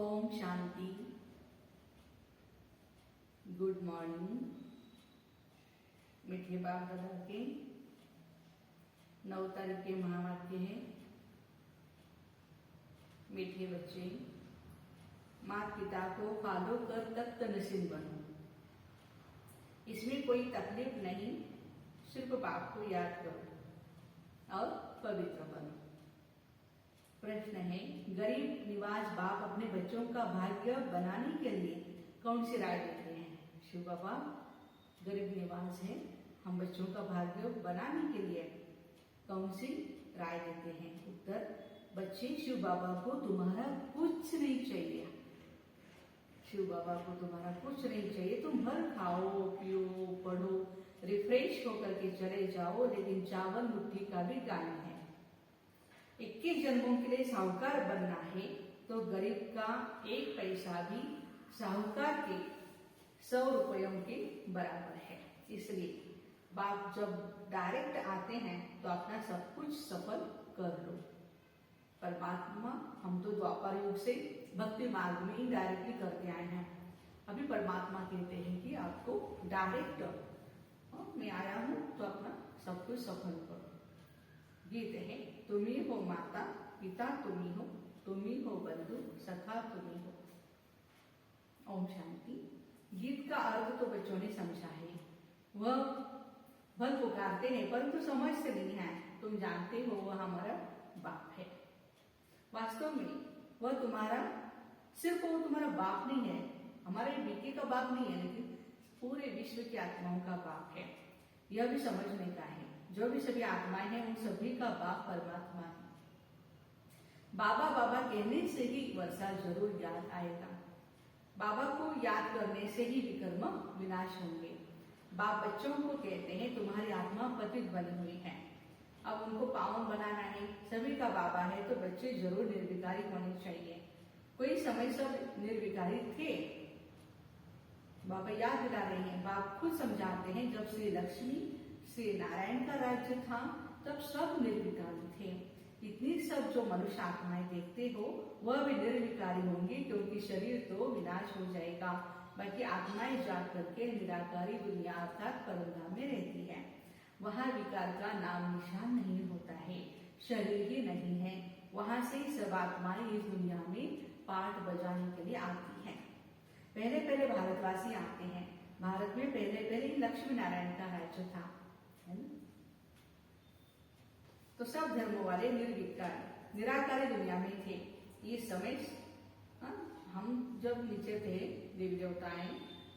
Om Shanti. Good morning. मीठे बाप दादा के 9 तारीख के महावाक्य है। मीठे बच्चे, माता पिता को फॉलो कर तख्त नसीब बनो। इसमें कोई तकलीफ नहीं, सिर्फ बाप को याद करो और पवित्र बनो। प्रश्न है, गरीब निवाज बाप अपने बच्चों का भाग्य बनाने के लिए कौन सी राय देते हैं? शिव बाबा गरीब निवाज है, हम बच्चों का भाग्य बनाने के लिए कौन सी राय देते हैं? उत्तर, बच्चे शिव बाबा को तुम्हारा कुछ नहीं चाहिए। शिव बाबा को तुम्हारा कुछ नहीं चाहिए। तुम भर खाओ, पियो, पढ़ो, रिफ्रेश होकर के चले जाओ, लेकिन चावल मुट्ठी का भी गाना है। 21 जन्मों के लिए साहूकार बनना है तो गरीब का एक पैसा भी साहूकार के 100 रुपयों के बराबर है। इसलिए बाप जब डायरेक्ट आते हैं तो अपना सब कुछ सफल कर लो। परमात्मा, हम तो द्वापर युग से भक्ति मार्ग में ही डायरेक्टली करते आए हैं। अभी परमात्मा कहते हैं कि आपको डायरेक्ट मैं आया हूं तो अपना सब कुछ सफल करो। गीत है, तुम ही हो माता पिता, तुम ही हो बंधु सखा, तुम ही हो। ओम शांति। गीत का अर्थ तो बच्चों ने समझा है। वह भल पुकारते हैं परंतु समझते नहीं है। तुम जानते हो वह हमारा बाप है। वास्तव में वह तुम्हारा सिर्फ वो तुम्हारा बाप नहीं है, हमारे बीके का बाप नहीं है, लेकिन पूरे विश्व की आत्माओं का बाप है। यह भी समझने का है। जो भी सभी आत्माएं हैं उन सभी का बाप परमात्मा है। बाबा बाबा कहने से ही वर्षा जरूर याद आएगा। बाबा को याद करने से ही विकर्म विनाश होंगे। बाप बच्चों को कहते हैं तुम्हारी आत्मा पतित बनी हुई है, अब उनको पावन बनाना है। सभी का बाबा है तो बच्चे जरूर निर्विकारी होने चाहिए। कोई समय सब निर्विकारी थे, बाबा याद दिला रहे हैं। बाप खुद समझाते हैं, जब श्री लक्ष्मी श्री नारायण का राज्य था तब सब निर्विकारी थे। इतनी सब जो मनुष्य आत्माएं देखते हो वह भी निर्विकारी होंगी, क्योंकि शरीर तो विनाश हो जाएगा, बाकी आत्माएं जा करके निराकारी दुनिया अर्थात परमधाम में रहती है। वहां विकार का नाम निशान नहीं होता है, शरीर ही नहीं है। वहां से सब आत्माएं इस दुनिया में पाठ बजाने के लिए आती हैं। पहले पहले भारतवासी आते हैं। भारत में पहले पहले लक्ष्मी नारायण का राज्य था, है ना? तो सब धर्मों वाले निर्विकारी निराकारी दुनिया में थे। इस समय हम जब नीचे थे देवी देवताएं,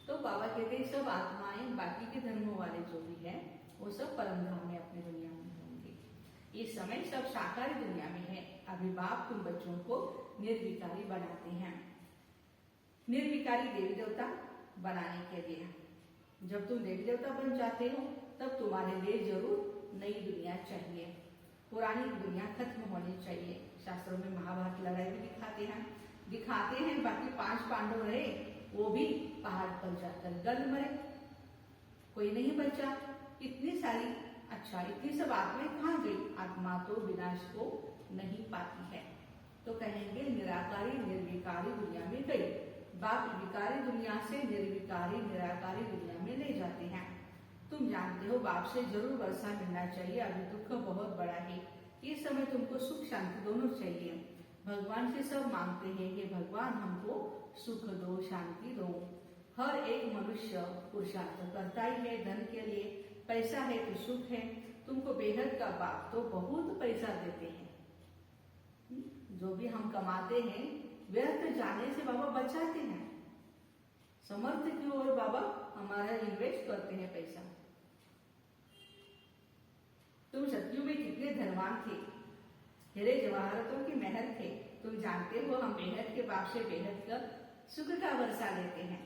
तो बाबा कहते हैं सब आत्माएं बाकी के धर्मों वाले जो भी है वो सब परमधाम में अपनी दुनिया में होंगे। इस समय सब साकारी दुनिया में है। अभी बाप तुम बच्चों को निर्विकारी बनाते हैं। निर्विकारी देवी देवता बनाने के लिए जब तुम देवी देवता बन जाते हो तब तुम्हारे लिए जरूर नई दुनिया चाहिए। पुरानी दुनिया खत्म होनी चाहिए। शास्त्रों में महाभारत लड़ाई भी दिखाते हैं। बाकी 5 पांडव रहे, वो भी पहाड़ पर जाकर गल मरे, कोई नहीं बचा। इतनी सारी इतनी सब आत्माएं कहाँ गई? आत्मा तो विनाश को नहीं पाती है। तो कहेंगे निराकारी निर्विकारी दुनिया में गई। बाप विकारी दुनिया से निर्विकारी निराकारी दुनिया में ले जाते हैं। तुम जानते हो बाप से जरूर वर्षा मिलना चाहिए। अभी दुख बहुत बड़ा है। इस समय तुमको सुख शांति दोनों चाहिए। भगवान से सब मांगते हैं, हे भगवान हमको सुख दो, शांति दो। हर एक मनुष्य पुरुषार्थ करता ही है धन के लिए। पैसा है तो सुख है। तुमको बेहद का बाप तो बहुत पैसा देते हैं। जो भी हम कमाते हैं व्यर्थ जाने से बाबा बचाते हैं। समर्थ की ओर बाबा हमारा इन्वेस्ट करते हैं पैसा। तुम सतयुग में कितने धनवान थे, हीरे जवाहरातों की महल थे। तुम जानते हो हम बेहद के बाप से बेहद का सुख का वर्षा लेते हैं।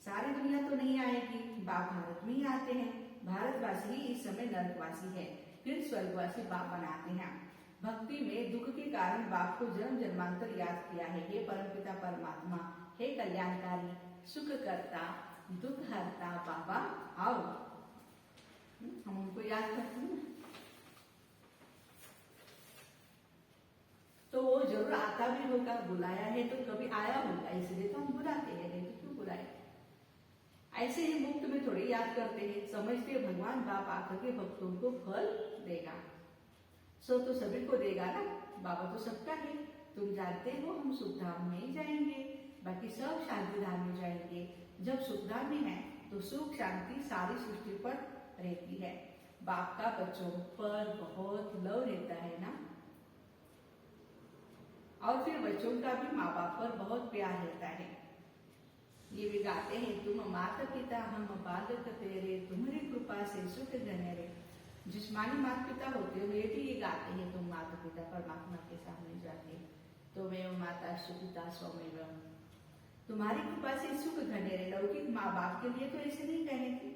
सारी दुनिया तो नहीं आएगी, बाप भारत में ही आते हैं। भारतवासी ही इस समय नरकवासी है, फिर स्वर्गवासी बाप बनाते हैं। भक्ति में दुख के कारण बाप को जन्म जन्मांतर याद किया है। हे परमपिता परमात्मा, हे कल्याणकारी सुख करता दुख हरता बाबा आओ। हम उनको याद करते हैं। तो वो जरूर आता भी होगा। होगा, बुलाया है तो कभी आया होगा, इसलिए तो हम बुलाते हैं, नहीं तो क्यों बुलाए। ऐसे ही मुफ्त में थोड़ी याद करते हैं, समझते हैं भगवान बाप आकर के भक्तों को फल देगा। सो तो सभी को देगा ना, बाबा तो सबका है। तुम जानते हो हम सुखधाम में जाएंगे, बाकी सब शांति धाम में जाएंगे। जब सुखधाम में है तो सुख शांति सारी सृष्टि पर रहती है। बाप का बच्चों पर बहुत लव रहता है ना, और फिर बच्चों का भी माँ बाप पर बहुत प्यार रहता है। ये भी गाते हैं, तुम माता पिता हम बालक तेरे, तुम्हारी कृपा से सुख घनेरे। जिस्मानी माता पिता होते हुए भी ये गाते हैं, तुम माता पिता परमात्मा के सामने जाके, तो मैं माता सुपिता स्वमेव, तुम्हारी कृपा से सुख घनेरे। लौकिक माँ बाप के लिए तो ऐसे नहीं कहेंगे,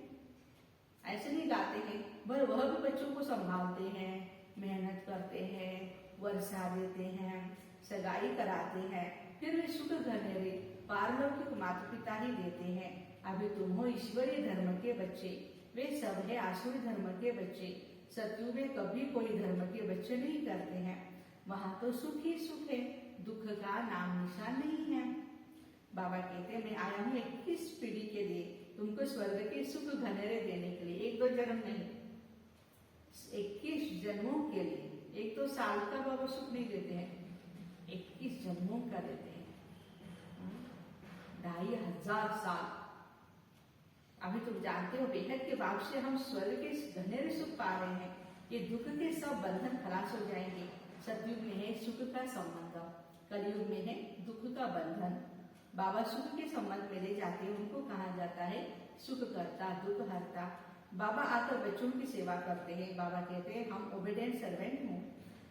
ऐसे नहीं गाते हैं, पर वह भी बच्चों को संभालते हैं, मेहनत करते हैं, वर्षा देते हैं, सगाई कराते हैं, फिर वे सुख घनेरे पारलौकिक माता पिता ही देते हैं। अभी तुम हो ईश्वरीय धर्म के बच्चे, वे सब है आसुरी धर्म के बच्चे। सत्युग में कभी कोई धर्म के बच्चे नहीं करते हैं, वहां तो सुख ही सुख है, दुख का नाम निशान नहीं है। बाबा कहते हैं, मैं आया हूँ 21 पीढ़ी के लिए, तुमको स्वर्ग के सुख घनेरे देने के लिए। एक दो जन्म नहीं, 21 जन्मों के लिए। एक तो साल का बाबा सुख नहीं देते हैं, 21 जन्मों का देते हैं, 2500 साल। अभी तुम जानते हो बेहद के बाप से हम स्वर्ग के घनेरे सुख पा रहे हैं। ये दुख के सब बंधन खलास हो जाएंगे। सतयुग में है सुख का संबंध, कलयुग में है दुख का बंधन। बाबा सुख के संबंध में ले जाते हैं, उनको कहा जाता है सुख करता दुख हरता। बाबा आकर बच्चों की सेवा करते हैं। बाबा कहते हैं, हम ओबीडिएंट सर्वेंट हूँ,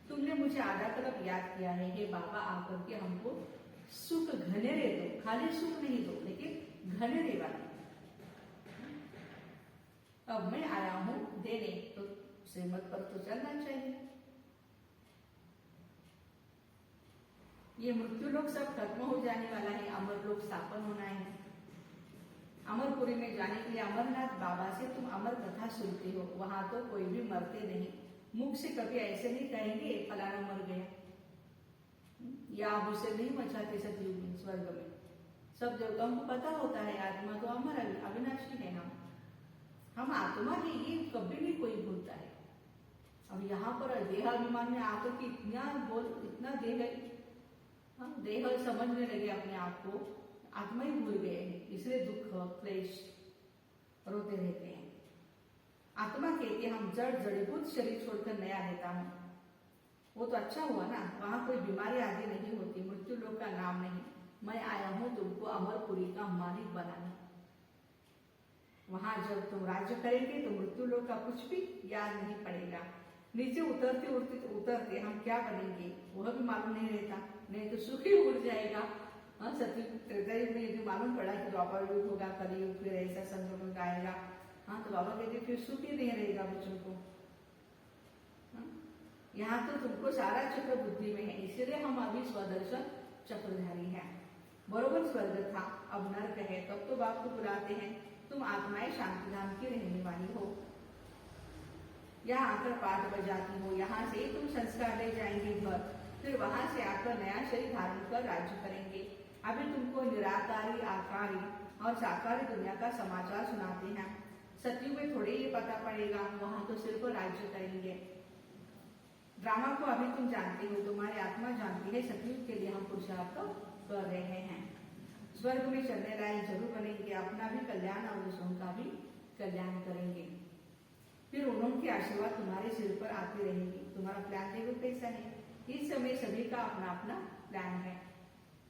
तुमने मुझे आधा कल्प याद किया है, हे बाबा आकर के हमको सुख घनेरे दो, खाली सुख नहीं दो लेकिन घनेरे वाले। अब मैं आया हूं देने, तो श्रीमत पर तो चलना चाहिए। ये मृत्यु लोग सब खत्म हो जाने वाला है, अमर लोग स्थापन होना है। अमरपुरी में जाने के लिए अमरनाथ बाबा से तुम अमर कथा सुनते हो, वहां तो कोई भी मरते नहीं, मुख से कभी ऐसे नहीं कहेंगे फलाना मर गया, या उसे नहीं मचाते सतयुग में स्वर्ग में। सब देवताओं को पता होता है आत्मा तो अमर अविनाशी है। हम आत्मा ही, ये कभी नहीं कोई भूलता है। अब यहाँ पर देहाभिमान में आकर के इतना देह, देह समझने लगे अपने आप को, आत्मा ही भूल गए हैं, इसलिए दुख क्लेश रोते रहते हैं। आत्मा कहते हम जड़ जड़ीभूत शरीर छोड़कर नया रहता हूँ, वो तो अच्छा हुआ ना, वहां कोई बीमारी आदि नहीं होती, मृत्यु लोक का नाम नहीं। मैं आया हूँ तुमको अमरपुरी का मालिक बनाने। वहां जब तुम राज्य करेंगे तो मृत्यु लोक का कुछ भी याद नहीं पड़ेगा। नीचे उतरते उतरते हम क्या बनेंगे वह भी मालूम नहीं रहता, नहीं तो सुख ही उड़ जाएगा। सतयुग त्रेतायुग में यदि मालूम पड़ा कि द्वापर युग होगा, कलयुग फिर ऐसा संक्रमण आएगा, तो बाबा कहते फिर सुख ही नहीं रहेगा बच्चों को। यहाँ तो तुमको सारा चक्र बुद्धि में है, इसलिए हम अभी स्वदर्शन चक्रधारी हैं। बरोबर स्वर्ग था, अब नरक है, तब तो बाप को बुलाते हैं, तुम आत्माएं शांति धाम की रहने वाली हो, यहाँ आकर पाठ बजाती हो, यहाँ से तुम संस्कार ले जाएंगे घर, फिर वहां से आकर नया शरीर धारण कर राज्य करेंगे। अभी तुमको निराकारी आकारी और साकारी दुनिया का समाचार सुनाते हैं। सतयुग में थोड़े ये पता पड़ेगा, वहां तो सिर्फ राज्य करेंगे। ड्रामा को अभी तुम जानते हो, तुम्हारी आत्मा जानती है, सतयुग के लिए हम पुरुषार्थ कर रहे हैं। स्वर्ग में चलने लायक जरूर बनेंगे, अपना भी कल्याण और दूसरों का भी कल्याण करेंगे। फिर उन्होंने आशीर्वाद तुम्हारे सिर पर आती रहेगी। तुम्हारा प्लान देखो कैसा है, इस समय सभी का अपना अपना प्लान है।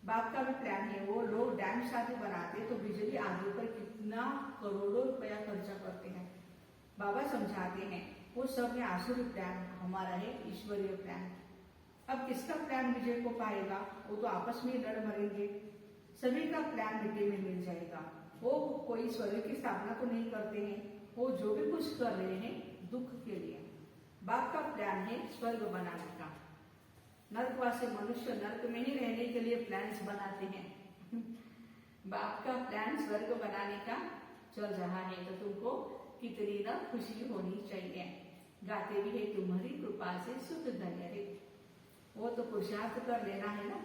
बाप का भी प्लान है, वो लोग डैम शादी बनाते तो बिजली आगे पर कितना करोड़ों रुपया खर्चा करते हैं, बाबा समझाते हैं वो सब में आसुरी प्लान, हमारा है ईश्वरीय प्लान। अब किसका प्लान विजय को पाएगा, वो तो आपस में लड़ मरेंगे, सभी का प्लान मिट्टी में मिल जाएगा। वो कोई स्वर्ग की स्थापना तो नहीं करते हैं, वो जो भी कुछ कर रहे हैं दुख के लिए। बाप का प्लान है स्वर्ग बनाने का। नरकवासी मनुष्य नरक में ही रहने के लिए प्लान्स बनाते हैं बाप का प्लान स्वर्ग बनाने का चल रहा है, तो तुमको कितनी ना खुशी होनी चाहिए। गाते भी है तुम्हारी कृपा से सुख धन्य रे, वो तो पुरुषार्थ कर लेना है ना,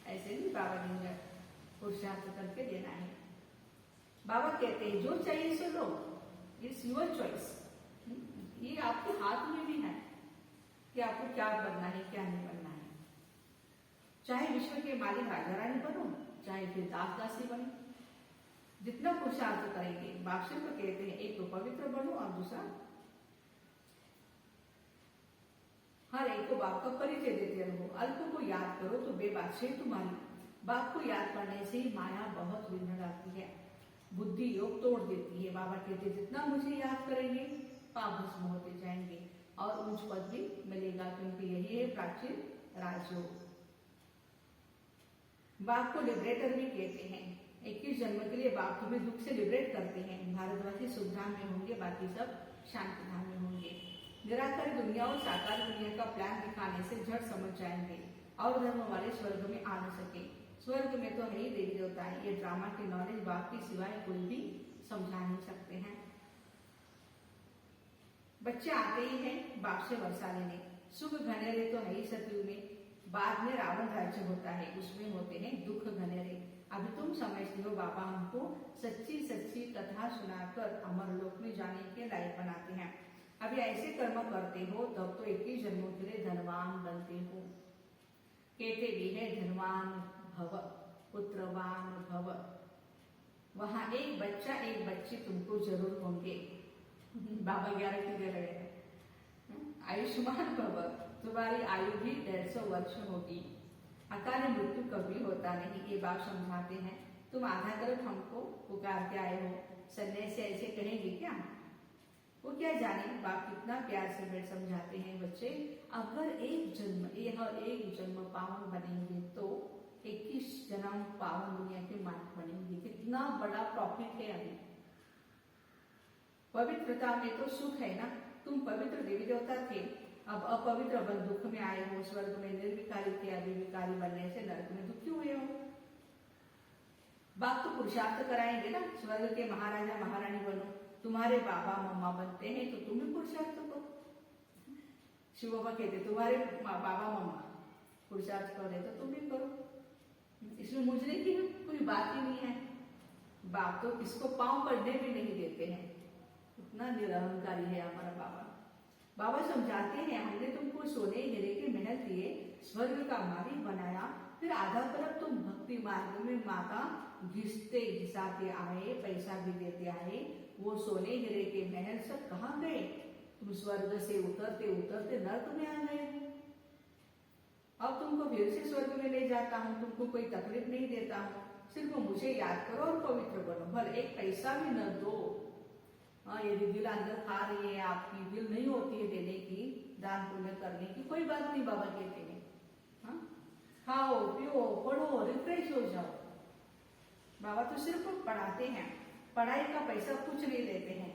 ऐसे नहीं बाबा ने पुरुषार्थ करके देना है। बाबा कहते हैं जो चाहिए सो लो, इट्स योर चॉइस। ये आपके हाथ में भी है कि आपको क्या बनना है क्या नहीं बनना है। चाहे विश्व के मालिक राजा रानी बनो, चाहे फिर दास दासी बनो, जितना पुरुषार्थ करेंगे। बाप सिर्फ कहते हैं एक तो पवित्र बनो और दूसरा हर एक को बाप का परिचय देते रहो। अल्प को याद करो तो बेबादशाही तुम्हारी। बाप को याद करने से ही माया बहुत विघ्न डालती है, बुद्धि योग तोड़ देती है। बाबा कहते जितना मुझे याद करेंगे पाप भस्म होते जाएंगे और उच्च पद भी मिलेगा, क्योंकि यही है प्राचीन राजयोग। बाप को लिबरेटर भी कहते हैं। 21 जन्म के लिए बाप तुम्हें दुख से लिबरेट करते हैं। भारतवासी सुखधाम में होंगे, बाकी सब शांति धाम में होंगे। निराकार दुनिया और साकार दुनिया का प्लान दिखाने से झट समझ जाएंगे और धर्म वाले स्वर्ग में आ न सके। स्वर्ग में तो है ही देवी देवता है। ये ड्रामा की नॉलेज बाप के सिवाय कोई भी समझा नहीं सकते हैं। बच्चे आते ही हैं बाप से वर्षा लेने। सुख घनेरे तो है ही सतयुग में, बाद में रावण राज्य होता है, उसमें होते हैं दुख घनेरे। अभी तुम समझते हो बाबा हमको सच्ची सच्ची कथा सुनाकर अमर लोक में जाने के लायक बनाते हैं। अभी ऐसे कर्म करते हो तब तो 21 जन्मों के लिए धनवान बनते हो। कहते भी है धनवान भव पुत्रवान भव। वहां एक बच्चा एक बच्ची तुमको जरूर होंगे। बाबा गारंटी दे रहे हैं। आयुष्मान भव, तुम्हारी आयु भी 150 वर्ष होगी। अकाल मृत्यु कभी होता नहीं, ये बात समझाते हैं। तुम आधा करोड़ हमको पुकार के आए हो, सन्यासी ऐसे कहेंगे क्या? वो क्या जाने बाप कितना प्यार से बैठ समझाते हैं। बच्चे अगर एक जन्म पावन बनेंगे तो 21 जन्म पावन दुनिया के मालिक बनेंगे। कितना बड़ा प्रॉफिट है। अभी पवित्रता में तो सुख है ना। तुम पवित्र देवी देवता थे, अब अपवित्र बन दुख में आए हो। स्वर्ग में निर्विकारी थे, अभी विकारी बनने से नरक में दुखी हुए हो। बाप तो पुरुषार्थ कराएंगे ना, स्वर्ग के महाराजा महारानी बनो। तुम्हारे बाबा मम्मा बनते हैं तो तुम भी पुरुषार्थ करो। शिव बाबा कहते तुम्हारे बाबा मम्मा पुरुषार्थ कर रहे तो तुम भी करो। इसमें मुझे की कोई बात ही नहीं है। बाप तो किसको पांव पड़ने भी नहीं देते हैं, इतना निरहंकारी है हमारा बाबा। बाबा समझाते हैं हमने तुमको सोने हीरे के महल दिए, स्वर्ग का मालिक बनाया, फिर आधा तरफ तुम भक्ति मार्ग में माता घिसते घिसाते आए, पैसा भी देते आए। वो सोने हीरे के महल सब कहाँ गए? तुम स्वर्ग से उतरते उतरते नर्क में आ गए। अब तुमको फिर से स्वर्ग में ले जाता हूँ, तुमको कोई तकलीफ नहीं देता हूँ। सिर्फ मुझे याद करो और पवित्र बनो, भले एक पैसा भी न दो। हाँ, यदि दिल अंदर खा रही है आपकी, दिल नहीं होती है देने की, दान पुण्य करने की, कोई बात नहीं। बाबा कहते हैं हाँ, खाओ पियो पढ़ो रिफ्रेश हो जाओ। बाबा तो सिर्फ पढ़ाते हैं, पढ़ाई का पैसा कुछ नहीं लेते हैं।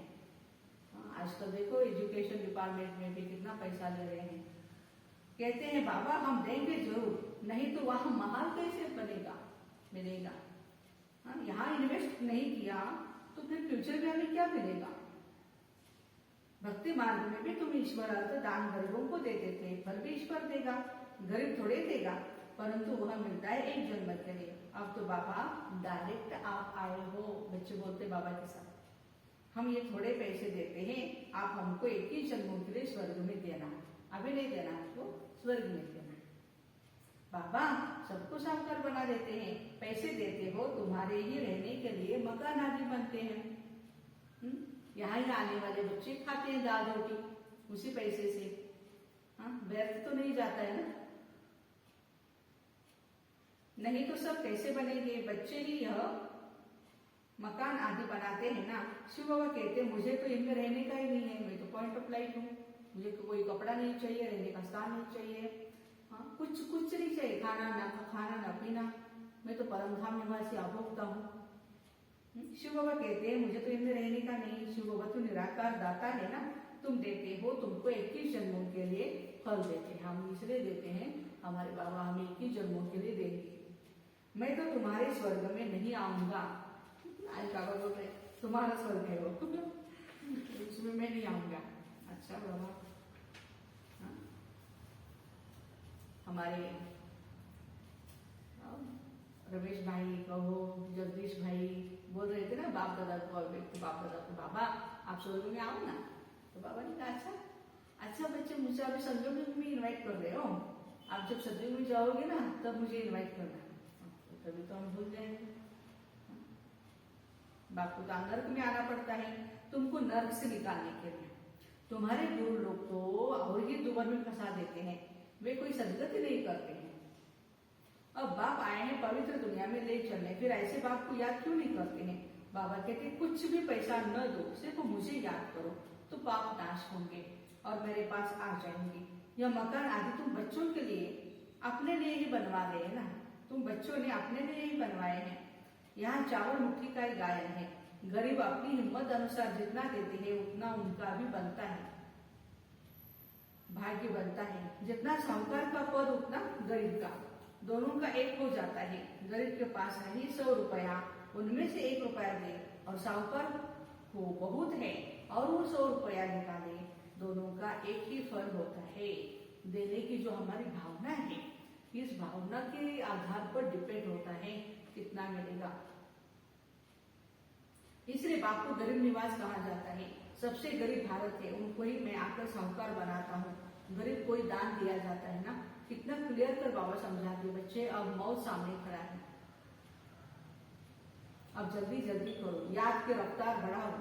आजकल देखो एजुकेशन डिपार्टमेंट में भी कितना पैसा ले रहे हैं। कहते हैं बाबा हम देंगे जरूर, नहीं तो वहां महल कैसे बनेगा मिलेगा। यहाँ इन्वेस्ट नहीं किया तो फिर फ्यूचर में हमें क्या मिलेगा? भक्ति मार्ग में भी तुम ईश्वर अर्थ दान गरीबों को देते थे, फल भी ईश्वर देगा, गरीब थोड़े देगा, परंतु वह मिलता है एक जन्म के लिए। अब तो बाबा डायरेक्ट आप आए हो। बच्चे बोलते बाबा के साथ हम ये थोड़े पैसे देते हैं, आप हमको 21 जन्मों के लिए स्वर्ग में देना, अभी नहीं देना, आपको स्वर्ग में देना। बाबा सबको साकार बना देते हैं, पैसे देते हो, तुम्हारे ही रहने के लिए मकान आदि बनते हैं। यहाँ ही आने वाले बच्चे खाते हैं दाल रोटी उसी पैसे से। व्यर्थ तो नहीं जाता है ना। नहीं तो सब कैसे बनेंगे? बच्चे ही यह मकान आदि बनाते हैं ना। शिव बाबा कहते हैं मुझे तो इनमें रहने का ही नहीं है, मैं तो पॉइंट ऑफ लाइफ हूँ, मुझे तो कोई कपड़ा नहीं चाहिए, रहने का स्थान नहीं चाहिए, कुछ नहीं चाहिए, खाना ना पीना, मैं तो परमधाम निवासी अभोक्ता हूँ। शिव बाबा कहते हैं मुझे तो इनमें रहने का नहीं। शिव बाबा तो निराकार दाता है ना, तुम देते हो, तुमको 21 जन्मों के लिए फल देते हैं। हम इसलिए देते हैं, हमारे बाबा हमें 21 जन्मों के लिए देंगे। मैं तो तुम्हारे स्वर्ग में नहीं आऊंगा। आज बाबा बोल रहे तुम्हारा स्वर्ग है वो उसमें मैं नहीं आऊंगा। अच्छा बाबा, हमारे रमेश भाई कहो, जगदीश भाई बोल रहे थे ना बाप दादा को, और बाप दादा को, बाबा आप स्वर्ग में आओ ना। तो बाबा ने कहा अच्छा अच्छा बच्चे, मुझे अभी संजोग में इन्वाइट कर रहे हो, आप जब सत्युग में जाओगे ना तब मुझे इन्वाइट करना, तभी तो हम भूल जाएंगे। बाप को तो नर्क में आना पड़ता है तुमको नर्क से निकालने के लिए। तुम्हारे गुरु लोग तो और ही दुबर में फंसा देते हैं, वे कोई सदगति नहीं करते हैं। अब बाप आए हैं पवित्र दुनिया में ले चलने, फिर ऐसे बाप को याद क्यों नहीं करते हैं? बाबा कहते कुछ भी पैसा न दो, सिर्फ मुझे याद करो तो पाप नाश होंगे और मेरे पास आ जाएंगे। यह मकान आदि तुम बच्चों के लिए अपने लिए ही बनवा रहे हैं ना, तुम बच्चों ने अपने लिए ही बनवाए हैं। यहाँ चावल मुट्ठी का ही गायन है, गरीब अपनी हिम्मत अनुसार जितना देते हैं उतना उनका भी बनता है, भाग्य बनता है। जितना साहूकार का पद उतना गरीब का, दोनों का एक हो जाता है। गरीब के पास है 100 रुपया, उनमें से 1 रुपया दे, और साहूकार को बहुत है और वो 100 रुपया निकाले, दोनों का एक ही फल होता है। देने की जो हमारी भावना है, इस भावना के आधार पर डिपेंड होता है कितना मिलेगा। इसलिए बाप को गरीब निवास कहा जाता है। सबसे गरीब भारत है, उनको ही मैं आकर साहूकार बनाता हूँ। गरीब कोई दान दिया जाता है ना, कितना क्लियर कर बाबा समझाते बच्चे, अब मौत सामने खड़ा है, अब जल्दी जल्दी करो, याद की रफ्तार बढ़ाओ।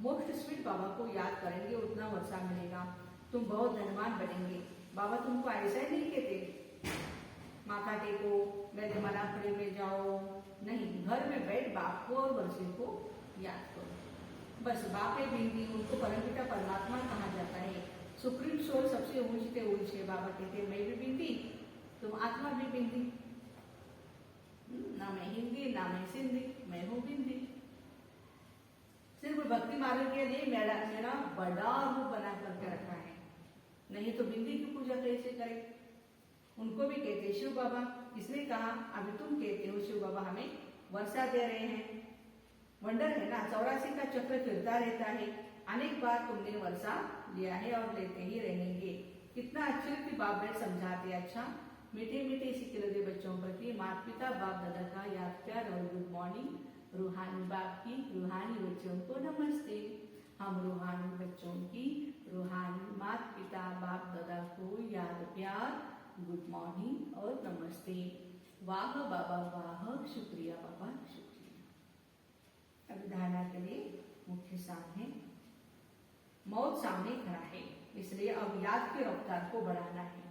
मोस्ट स्वीट बाबा को याद करेंगे उतना वर्षा मिलेगा, तुम बहुत धनवान बनेंगे। बाबा तुमको ऐसा ही नहीं कहते माथा टेको, मेरे मनाखड़े में जाओ, नहीं, घर में बैठ बाप को और वर्षे को याद करो। बस बाप है बिंदी, उनको परमपिता परमात्मा कहा जाता है। सुप्रीम सोल सबसे ऊंचते ऊंच है। बाबा कहते मैं भी बिंदी, तुम आत्मा भी बिंदी, ना मैं हिंदी ना मैं सिंधी, मैं हूँ बिंदी। सिर्फ भक्ति मार्ग के लिए मेरा बड़ा रूप बना करके रखा है, नहीं तो बिंदी की पूजा कैसे करें? उनको भी कहते शिव बाबा, इसने कहा अभी तुम कहते हो शिव बाबा हमें वर्षा दे रहे हैं। वंडर है ना, 84 का चक्र फिरता रहता है, अनेक बार तुमने वर्षा लिया है और लेते ही रहेंगे। कितना अच्छे की बाप बेट समझाते। अच्छा मीठे मीठे सीखे लगे बच्चों प्रति माता पिता बाप दादा का याद प्यार और गुड मॉर्निंग। रूहानी बाप की रूहानी बच्चों को नमस्ते। हम रूहानी बच्चों की रूहानी माता पिता बाप दादा को याद प्यार, गुड मॉर्निंग और नमस्ते। वाह बाबा वाह, शुक्रिया बाबा शुक्रिया। अब धारणा के लिए मुख्य सार है, मौत सामने खड़ा है, इसलिए अब याद की रफ्तार को बढ़ाना है।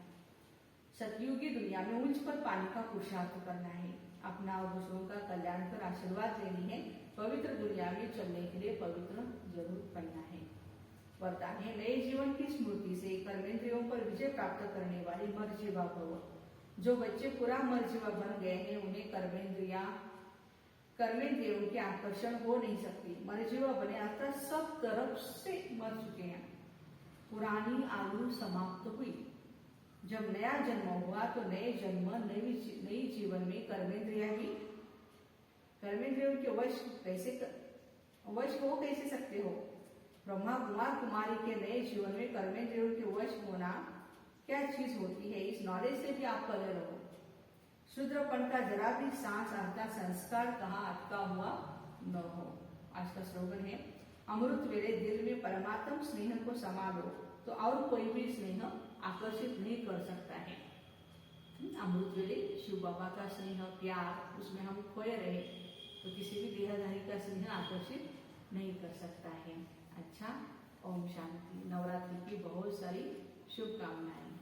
सतयुगी दुनिया में ऊंच पर पाने का पुरुषार्थ करना है, अपना और दूसरों का कल्याण कर आशीर्वाद लेनी है। पवित्र दुनिया में चलने के लिए पवित्र जरूर बनना है। वरदान है, नए जीवन की स्मृति से कर्मेंद्रियों पर विजय प्राप्त करने वाली मर्जीवा भव। जो बच्चे पूरा मर्जीवा बन गए हैं उन्हें कर्मेंद्रियों के आकर्षण हो नहीं सकती। मर्जीवा बने अर्थात सब तरफ से मर चुके हैं, पुरानी आयु समाप्त हुई। जब नया जन्म हुआ तो नए जन्म नई जीवन में कर्मेंद्रिया ही, कर्मेंद्रियों के वश हो कैसे सकते हो? ब्रह्मा कुमार कुमारी के नए जीवन में कर्मेंद्रियों के वश होना क्या चीज होती है, इस नॉलेज से भी आप पले रहो। शूद्रपन का जरा भी सांस अर्थात संस्कार कहाँ अटका हुआ न हो। आज का स्लोगन है, अमृत वेले दिल में परमात्म स्नेह को समा लो तो और कोई भी स्नेह आकर्षित नहीं कर सकता है। अमृत वेले शिव बाबा का स्नेह प्यार उसमें हम खोए रहे तो किसी भी देहधारी का स्नेह आकर्षित नहीं कर सकता है। अच्छा, ओम शांति। नवरात्रि की बहुत सारी शुभकामनाएं।